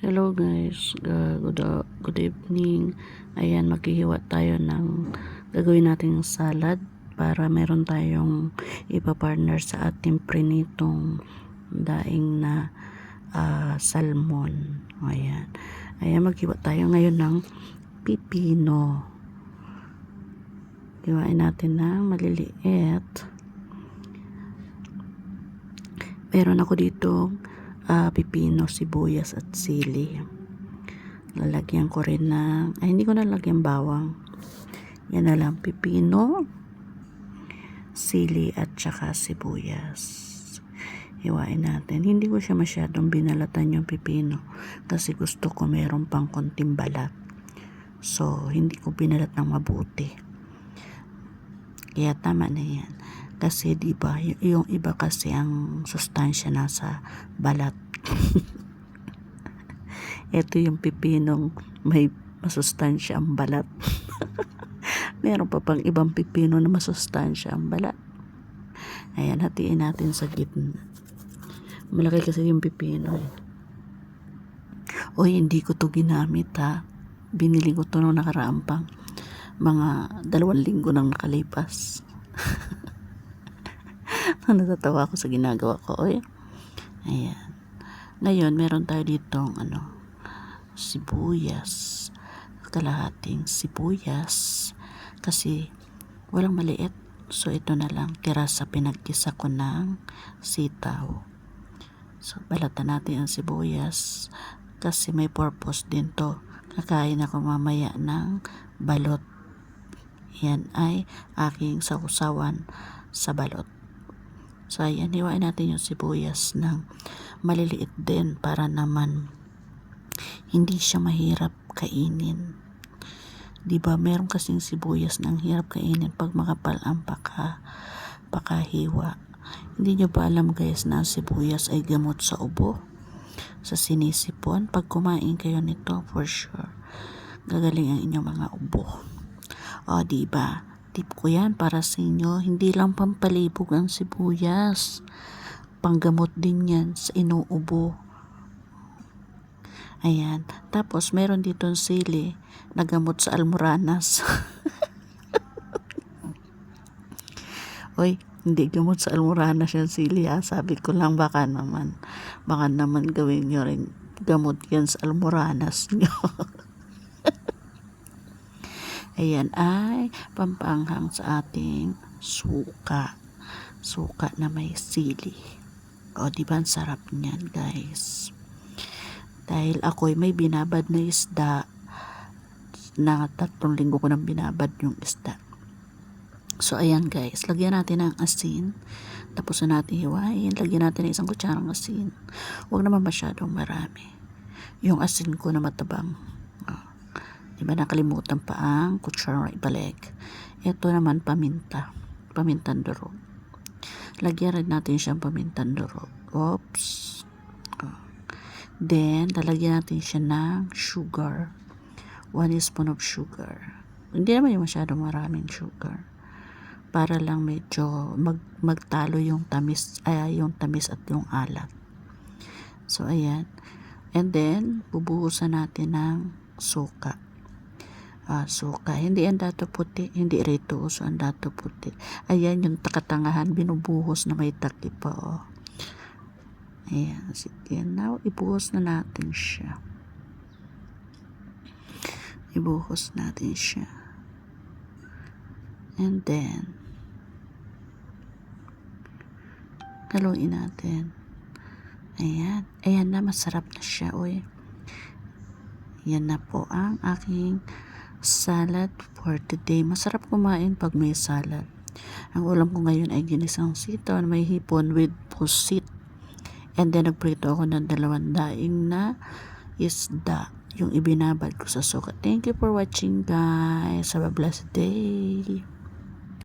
Hello guys, good evening. Ayan, maghihiwa tayo ng gagawin nating salad para meron tayong ipapartner sa ating prinitong daing na salmon. Ayan, maghiwa tayo ngayon ng pipino. Hiwain natin ng maliliit. Meron ako dito pipino, sibuyas at sili. Lalagyan ko rin ng hindi ko nalagyan bawang. Yan na lang, pipino, sili at saka sibuyas. Hiwain natin. Hindi ko siya masyadong binalatan yung pipino kasi gusto ko meron pang konting balat. So hindi ko binalat ng mabuti. Kaya tama na yan. Kasi diba, yung iba kasi ang sustansya nasa balat. Ito yung pipinong may masustansya ang balat. Meron pa pang ibang pipino na masustansya ang balat. Ayan, hatiin natin sa gitna. Malaki kasi yung pipino. Oy, hindi ko to ginamit ha. Binili ko to nung nakaraang pang mga 2 linggo nang nakalipas. Natatawa ako sa ginagawa ko. Oy. Ayan. Ngayon, meron tayo ditong sibuyas. Kalahating sibuyas. Kasi walang maliit. So, ito na lang. Tira sa pinagkisa ko ng sitaw. So, balatan natin ang sibuyas. Kasi may purpose din to. Kakain ako mamaya ng balot. Yan ay aking sausawan sa balot. So, ayan, hiwain natin yung sibuyas ng maliliit din para naman hindi siya mahirap kainin. Diba, meron kasing sibuyas na ang hirap kainin pag makapal ang pakahiwa. Hindi nyo ba alam guys na ang sibuyas ay gamot sa ubo? Sa sinisipon? Pag kumain kayo nito, for sure, gagaling ang inyong mga ubo. O, diba? Tip ko yan para sa inyo. Hindi lang pampalibog ang sibuyas. Panggamot din yan sa inuubo. Ayan. Tapos, meron ditong sili na gamot sa almoranas. Oy, hindi gamot sa almoranas yung sili ha. Sabi ko lang baka naman gawin nyo rin gamot yan sa almoranas nyo. Ayan ay pampanghang sa ating suka. Suka na may sili. O, diba ang sarap niyan guys. Dahil ako'y may binabad na isda. Na 3 linggo ko nang binabad yung isda. So, ayan guys. Lagyan natin ng asin. Tapos na natin hiwain. Lagyan natin ng 1 kutsarang asin. Huwag naman masyadong marami. Yung asin ko na matabang. Diba, nakalimutan pa ang kutsarang ibalik. Ito naman paminta. Pamintang durog. Lagyan rin natin siyang pamintang durog. Oops. Then, lalagyan natin siya ng sugar. 1 spoon of sugar. Hindi naman yung masyadong maraming sugar. Para lang medyo magtalo yung tamis at yung alat. So, ayan. And then, bubuhusan natin ng suka. Suka. Hindi ang dato puti. Hindi rito uso ang dato puti. Ayan yung takatangahan. Binubuhos na may takip pa. Oh. Ayan. Sige. Now, ibuhos na natin siya. Ibuhos natin siya. And then, haluin natin. Ayan. Ayan na. Masarap na siya. Uy. Yan na po ang aking salad for today. Masarap kumain pag may salad. Ang ulam ko ngayon ay ginisang sitaw na may hipon with pusit. And then nagprito ako ng 2 daing na isda. Yung ibinabad ko sa suka. Thank you for watching guys. Have a blessed day.